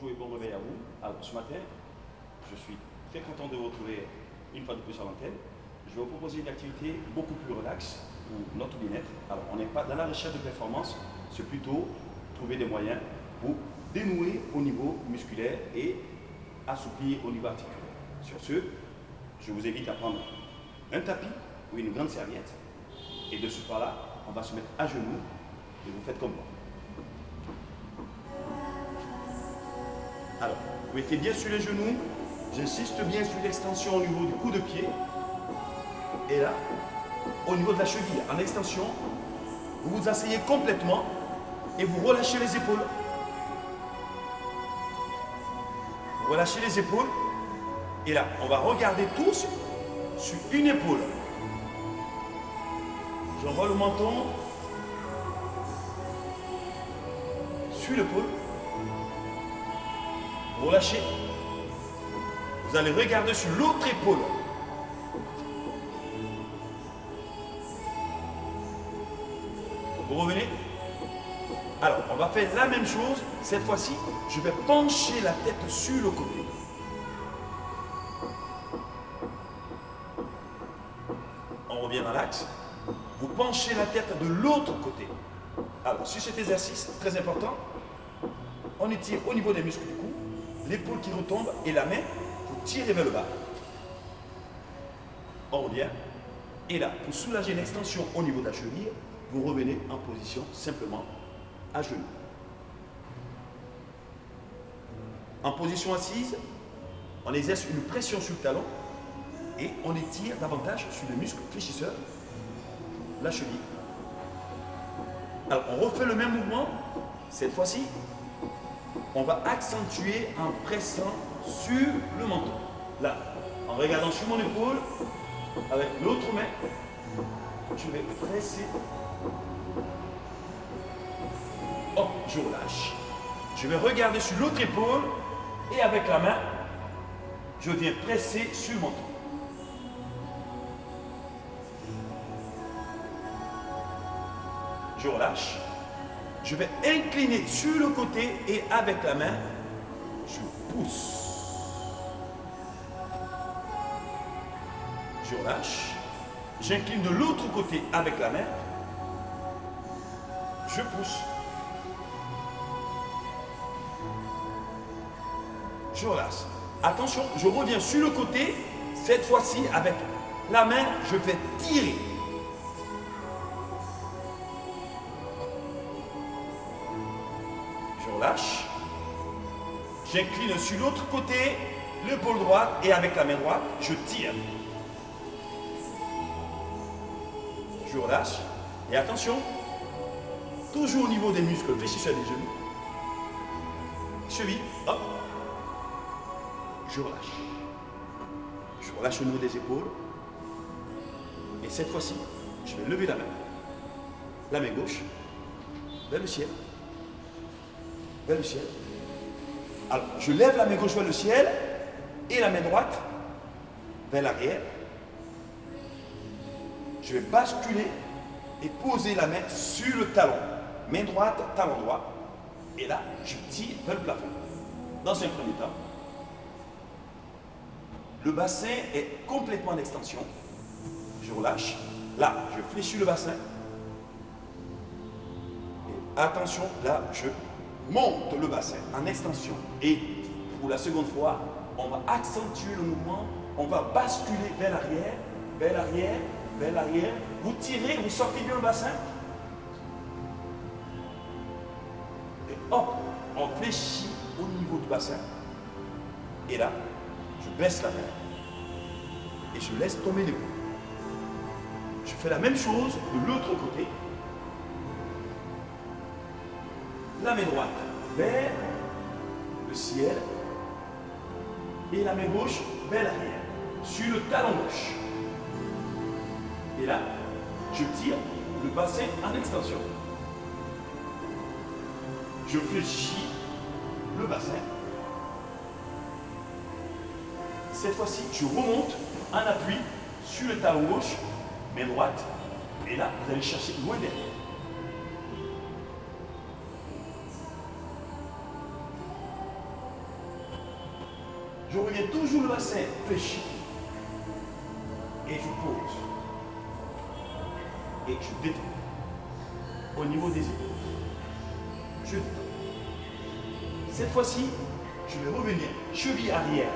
bonjour et bon réveil à vous. Alors, ce matin, je suis très content de vous retrouver une fois de plus à l'antenne. Je vais vous proposer une activité beaucoup plus relaxe pour notre bien-être. Alors, on n'est pas dans la recherche de performance, c'est plutôt trouver des moyens pour dénouer au niveau musculaire et assouplir au niveau articulaire. Sur ce, je vous invite à prendre un tapis ou une grande serviette et de ce pas-là, on va se mettre à genoux et vous faites comme moi. Alors, vous mettez bien sur les genoux, j'insiste bien sur l'extension au niveau du coup de pied. Et là, au niveau de la cheville, en extension, vous vous asseyez complètement et vous relâchez les épaules. Vous relâchez les épaules. Et là, on va regarder tous sur une épaule. J'envoie le menton sur l'épaule. Vous relâchez. Vous allez regarder sur l'autre épaule. Vous revenez. Alors, on va faire la même chose. Cette fois-ci, je vais pencher la tête sur le côté. On revient dans l'axe. Vous penchez la tête de l'autre côté. Alors, sur cet exercice, très important, on étire au niveau des muscles du cou, l'épaule qui retombe et la main, vous tirez vers le bas. On revient. Et là, pour soulager l'extension au niveau de la cheville, vous revenez en position simplement à genoux. En position assise, on exerce une pression sur le talon et on étire davantage sur le muscle fléchisseur, la cheville. Alors, on refait le même mouvement. Cette fois-ci, on va accentuer en pressant sur le menton. Là, en regardant sur mon épaule, avec l'autre main, je vais presser. Hop, je relâche. Je vais regarder sur l'autre épaule et avec la main, je viens presser sur le menton. Je relâche. Je vais incliner sur le côté et avec la main, je pousse. Je relâche. J'incline de l'autre côté avec la main. Je pousse. Je relâche. Attention, je reviens sur le côté. Cette fois-ci, avec la main, je vais tirer. Je relâche. J'incline sur l'autre côté, l'épaule droite, et avec la main droite, je tire. Je relâche. Et attention, toujours au niveau des muscles fléchisseurs des genoux. Cheville, hop. Je relâche. Je relâche au niveau des épaules. Et cette fois-ci, je vais lever la main. La main gauche, vers le ciel. Vers le ciel. Alors, je lève la main gauche vers le ciel et la main droite vers l'arrière. Je vais basculer et poser la main sur le talon. Main droite, talon droit. Et là, je tire vers le plafond. Dans un premier temps, le bassin est complètement en extension. Je relâche. Là, je fléchis le bassin. Et attention, là, je monte le bassin en extension. Et pour la seconde fois, on va accentuer le mouvement. On va basculer vers l'arrière, vers l'arrière, vers l'arrière. Vous tirez, vous sortez bien le bassin. Et hop, on fléchit au niveau du bassin. Et là, je baisse la main. Et je laisse tomber l'épaule. Je fais la même chose de l'autre côté. La main droite vers le ciel et la main gauche vers l'arrière, sur le talon gauche. Et là, je tire le bassin en extension. Je fléchis le bassin. Cette fois-ci, je remonte en appui sur le talon gauche, main droite. Et là, vous allez chercher loin derrière. tirez toujours le bassin fléchi. Et je pose. Et je détends. Au niveau des épaules. Je détends. Cette fois-ci, je vais revenir cheville arrière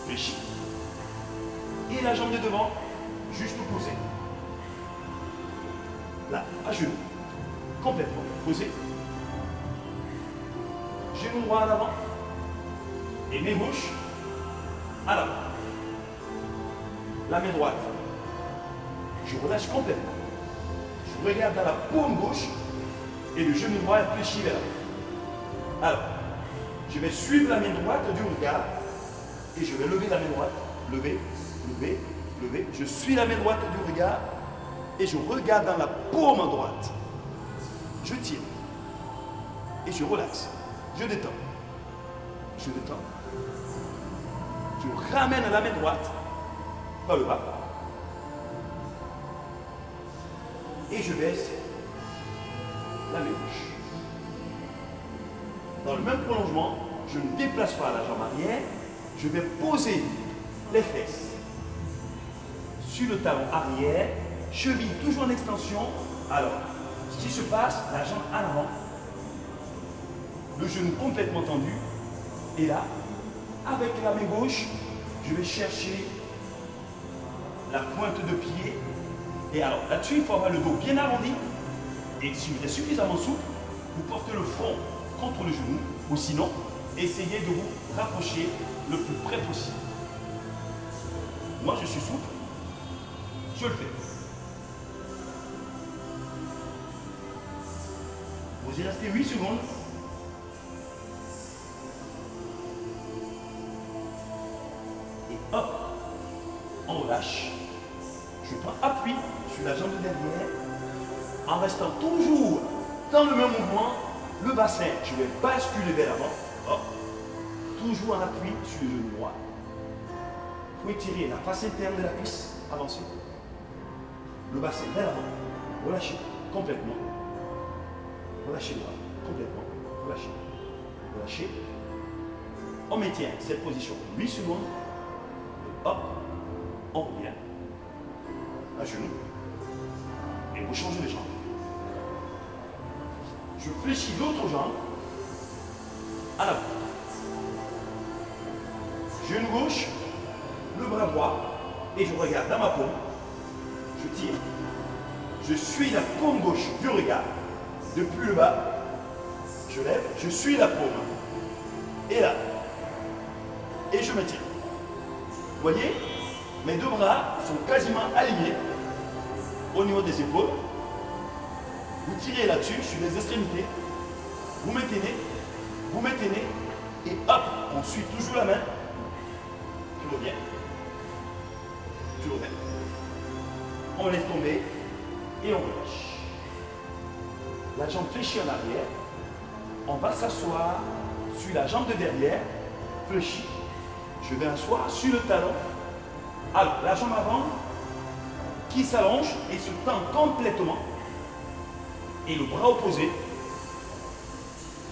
fléchie. Et la jambe de devant juste posée. Là, à genoux. Complètement posé. Genou droit en avant. Et main gauche à l'avant. La main droite. Je relâche complètement. Je regarde dans la paume gauche et le genou droit est fléchi vers l'avant. Alors, je vais suivre la main droite du regard et je vais lever la main droite. Lever, lever, lever. Je suis la main droite du regard et je regarde dans la paume droite. Je tire et je relaxe. Je détends. Je détends. Je ramène la main droite par le bas. Et je baisse la main gauche. Dans le même prolongement, je ne déplace pas la jambe arrière. Je vais poser les fesses sur le talon arrière, cheville toujours en extension. Alors, ce qui se passe, la jambe en avant, le genou complètement tendu. Et là, avec la main gauche, je vais chercher la pointe de pied. Et alors, là-dessus, il faut avoir le dos bien arrondi. Et si vous êtes suffisamment souple, vous portez le front contre le genou. Ou sinon, essayez de vous rapprocher le plus près possible. Moi, je suis souple. Je le fais. Vous y restez 8 secondes. Et hop, on relâche. Je prends appui sur la jambe de derrière en restant toujours dans le même mouvement. Le bassin, je vais basculer vers l'avant. Hop. Toujours en appui sur le genou droit. Il faut étirer la face interne de la cuisse, avancer. Le bassin vers l'avant. Relâchez complètement. Relâchez le bras complètement. Relâchez. Relâchez. On maintient cette position 8 secondes. Et hop, on revient à genoux. Et vous changez de jambe. Je fléchis l'autre jambe à l'avant. Genou gauche, le bras droit, et je regarde dans ma paume. Je tire. Je suis la paume gauche du regard. Depuis le bas, je lève, je suis la paume. Et là. Et je me tire. Vous voyez, mes deux bras sont quasiment alignés au niveau des épaules. Vous tirez là-dessus, sur les extrémités. Vous maintenez, et hop, on suit toujours la main. Tu reviens. Tu reviens. On laisse tomber et on relâche. La jambe fléchie en arrière. On va s'asseoir sur la jambe de derrière, fléchie. Je vais asseoir sur le talon. Alors, la jambe avant qui s'allonge et se tend complètement. Et le bras opposé,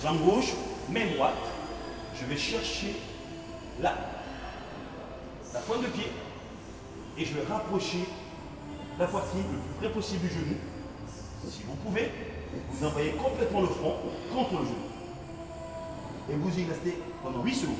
jambe gauche, main droite, je vais chercher là, la pointe de pied, et je vais rapprocher la poitrine le plus près possible du genou. Si vous pouvez, vous envoyez complètement le front contre le genou. Et vous y restez pendant 8 secondes.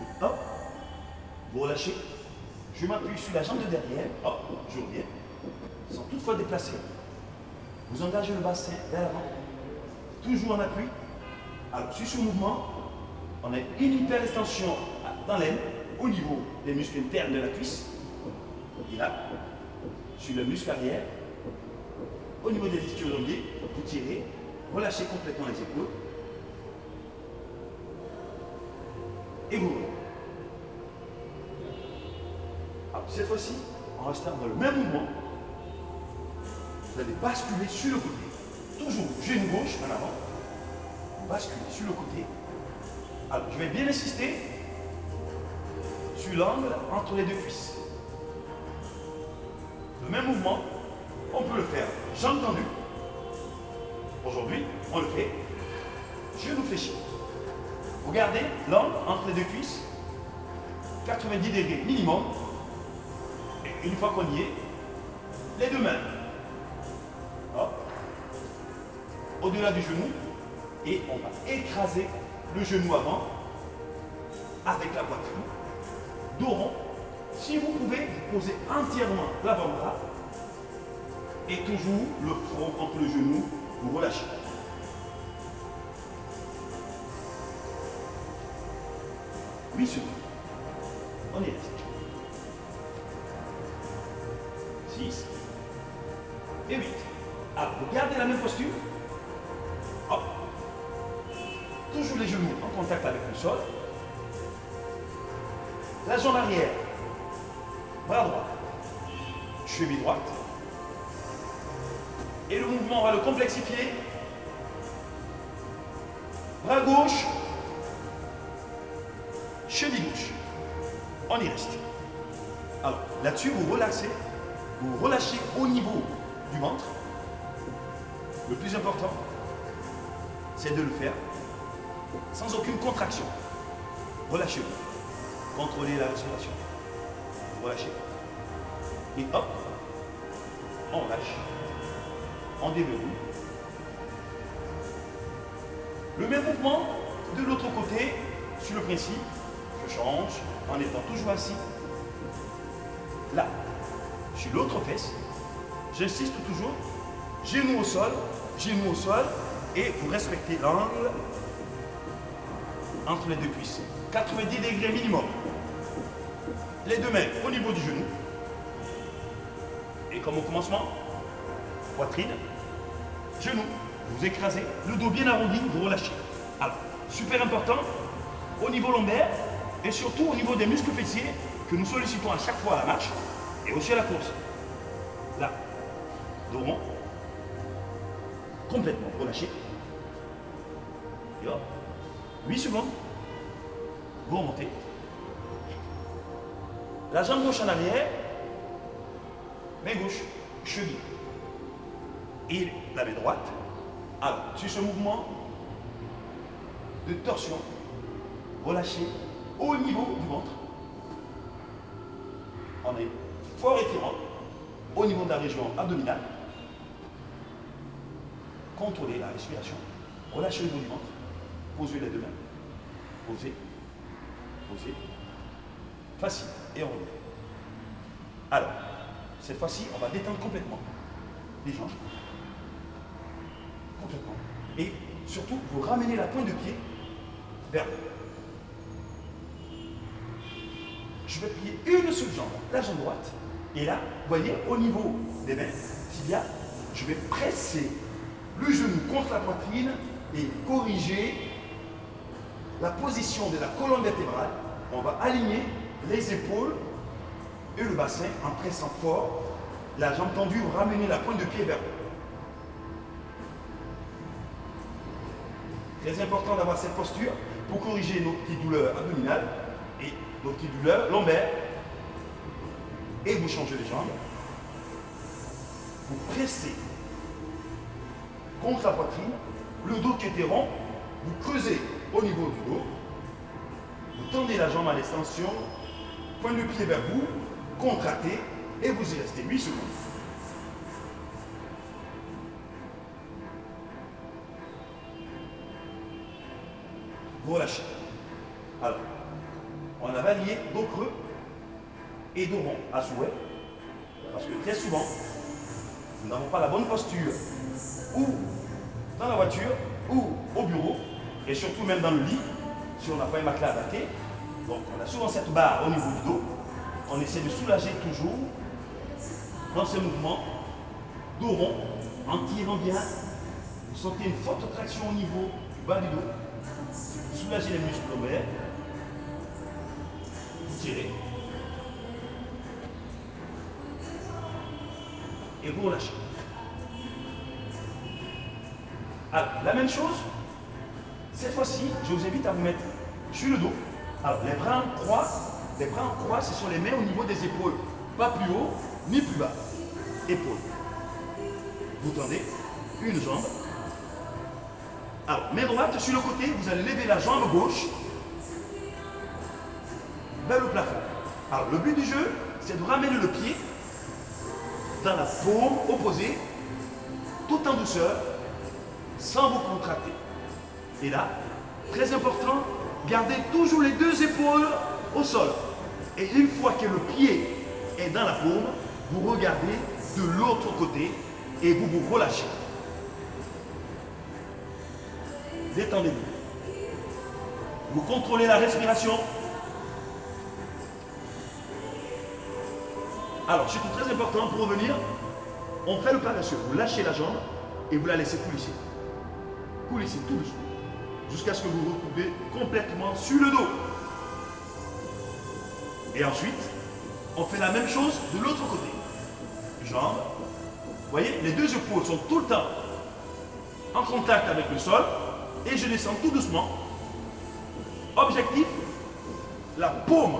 Et hop, vous relâchez. Je m'appuie sur la jambe de derrière, hop, je reviens, sans toutefois déplacer. Vous engagez le bassin vers l'avant, toujours en appui. Alors, sur ce mouvement, on a une hyper-extension dans l'aine, au niveau des muscles internes de la cuisse. Et là, sur le muscle arrière, au niveau des ischio-jambiers, vous tirez, relâchez complètement les épaules. Et vous revenez. Alors, cette fois-ci, en restant dans le même mouvement, vous allez basculer sur le côté. Toujours genou gauche en avant. Basculer sur le côté. Alors, je vais bien insister sur l'angle entre les deux cuisses. Le même mouvement, on peut le faire jambe tendue. Aujourd'hui, on le fait. Genou fléchi. Regardez l'angle entre les deux cuisses. 90 degrés minimum. Et une fois qu'on y est, les deux mains. Hop. Au-delà du genou. Et on va écraser le genou avant avec la poitrine. Dos rond. Si vous pouvez, vous posez entièrement l'avant-bras. Et toujours le front entre le genou, vous relâchez. Oui, secondes. On est resté. 6 et 8. Alors, vous gardez la même posture. Hop. Toujours les genoux en contact avec le sol. La jambe arrière. Bras droit. Cheville droite. Et le mouvement, on va le complexifier. Bras gauche. Cheville gauche. On y reste. Alors, là-dessus, vous relaxez. Vous relâchez au niveau du ventre. Le plus important, c'est de le faire sans aucune contraction. Relâchez-vous. Contrôlez la respiration. Relâchez. Et hop, on lâche. On déverrouille. Le même mouvement de l'autre côté, sur le principe, je change en étant toujours assis. Là, sur l'autre fesse, j'insiste toujours, genou au sol, et vous respectez l'angle entre les deux cuisses. 90 degrés minimum. Les deux mains au niveau du genou. Et comme au commencement, poitrine, genou, vous écrasez, le dos bien arrondi, vous relâchez. Alors, super important, au niveau lombaire et surtout au niveau des muscles fessiers que nous sollicitons à chaque fois à la marche et aussi à la course. Là, dos rond, complètement relâché. Et hop, 8 secondes, vous remontez. La jambe gauche en arrière, main gauche, cheville. Et la main droite. Alors, sur ce mouvement de torsion, relâchez au niveau du ventre. On est fort étirant au niveau de la région abdominale. Contrôlez la respiration. Relâchez le niveau du ventre. Posez les deux mains. Posez. Posez. Facile. Et on revient. Alors, cette fois-ci, on va détendre complètement les jambes. Complètement. Et surtout, vous ramenez la pointe de pied vers le haut. Je vais plier une seule jambe, la jambe droite. Et là, vous voyez, au niveau des mains, tibia, je vais presser le genou contre la poitrine et corriger la position de la colonne vertébrale. On va aligner les épaules et le bassin en pressant fort. La jambe tendue, vous ramenez la pointe de pied vers le haut. Très important d'avoir cette posture pour corriger nos petites douleurs abdominales et nos petites douleurs lombaires. Et vous changez les jambes. Vous pressez contre la poitrine, le dos qui était rond, vous creusez au niveau du dos, vous tendez la jambe à l'extension, pointe de pied vers vous, contractez et vous y restez 8 secondes. Vous relâchez. Alors, on a varié dos creux et dos rond à souhait, parce que très souvent, nous n'avons pas la bonne posture, ou dans la voiture, ou au bureau, et surtout même dans le lit, si on n'a pas un matelas adapté. Donc on a souvent cette barre au niveau du dos. On essaie de soulager toujours dans ces mouvements, dos rond, en tirant bien. Vous sentez une forte traction au niveau du bas du dos. Vous soulagez les muscles lombaires. Vous tirez. Et vous relâchez. Alors, la même chose, cette fois-ci, je vous invite à vous mettre sur le dos. Alors, les bras en croix, ce sont les mains au niveau des épaules. Pas plus haut, ni plus bas. Épaules. Vous tendez une jambe, Alors, main droite sur le côté, vous allez lever la jambe gauche vers le plafond. Alors, le but du jeu, c'est de ramener le pied dans la paume opposée, tout en douceur, sans vous contracter. Et là, très important, gardez toujours les deux épaules au sol. Et une fois que le pied est dans la paume, vous regardez de l'autre côté et vous vous relâchez. Détendez-vous. Vous contrôlez la respiration. Alors, surtout très important pour revenir, on fait le parachute. Vous lâchez la jambe et vous la laissez coulisser. Coulissez tout doucement jusqu'à ce que vous vous retrouvez complètement sur le dos. Et ensuite, on fait la même chose de l'autre côté. Jambes. Vous voyez, les deux épaules sont tout le temps en contact avec le sol et je descends tout doucement. Objectif, la paume.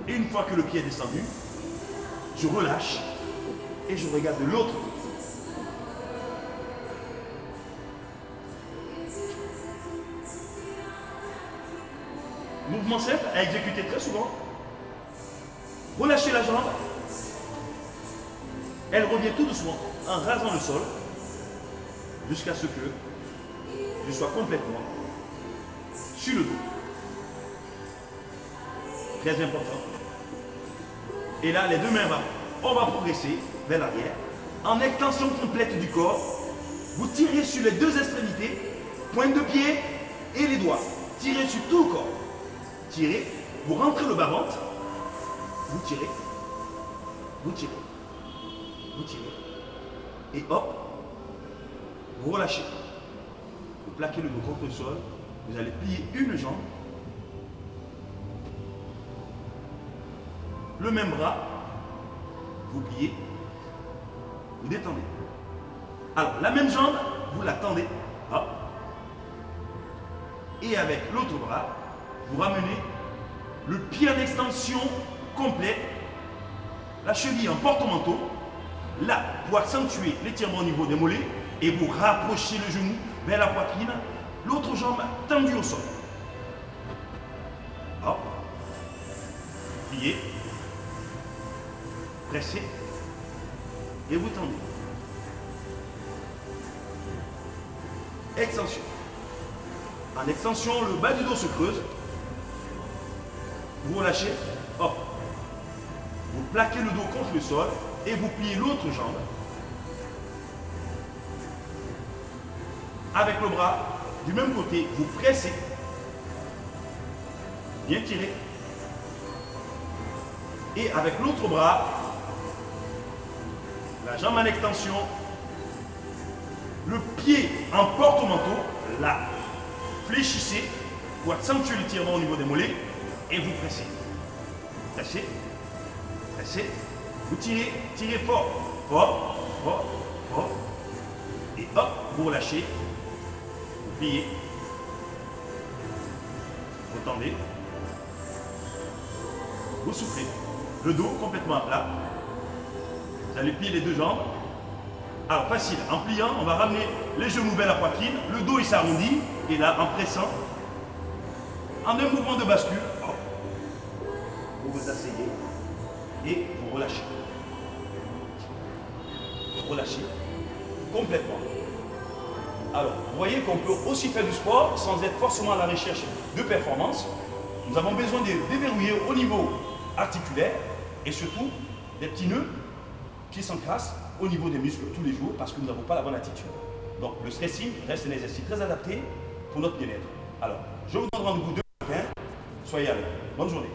Et une fois que le pied est descendu, je relâche et je regarde de l'autre côté. Mouvement simple à exécuter très souvent. Relâchez la jambe. Elle revient tout doucement en rasant le sol jusqu'à ce que je sois complètement sur le dos. Très important. Et là, les deux mains, on va progresser vers l'arrière. En extension complète du corps, vous tirez sur les deux extrémités, pointe de pied et les doigts. Tirez sur tout le corps. Tirez, vous rentrez le bas-ventre, vous tirez, vous tirez, vous tirez. Et hop, vous relâchez. Vous plaquez le dos contre le sol, vous allez plier une jambe. Le même bras, vous pliez, vous détendez. Alors, la même jambe, vous la tendez, hop. Et avec l'autre bras, vous ramenez le pied en extension complète, la cheville en porte-manteau, là, pour accentuer l'étirement au niveau des mollets, et vous rapprochez le genou vers la poitrine, l'autre jambe tendue au sol. Hop. Pliez. Pressez. Et vous tendez. Extension. En extension, le bas du dos se creuse. Vous relâchez. Hop. Vous plaquez le dos contre le sol et vous pliez l'autre jambe. Avec le bras du même côté, vous pressez. Bien tiré. Et avec l'autre bras, la jambe en extension, le pied en porte-manteau, là, fléchissez pour accentuer l'étirement au niveau des mollets et vous pressez. Pressez, pressez, vous tirez, tirez fort, fort, fort, fort, et hop, vous relâchez, vous pliez, vous tendez, vous soufflez, le dos complètement à plat. Vous allez plier les deux jambes. Alors facile, en pliant, on va ramener les genoux vers la poitrine, le dos il s'arrondit, et là en pressant, en un mouvement de bascule, hop, vous vous asseyez et vous relâchez. Vous relâchez complètement. Alors, vous voyez qu'on peut aussi faire du sport sans être forcément à la recherche de performance. Nous avons besoin de déverrouiller au niveau articulaire et surtout des petits nœuds qui s'encrassent au niveau des muscles tous les jours parce que nous n'avons pas la bonne attitude. Donc le stressing reste un exercice très adapté pour notre bien-être. Alors, je vous donne rendez-vous demain matin. Soyez à l'heure. Bonne journée.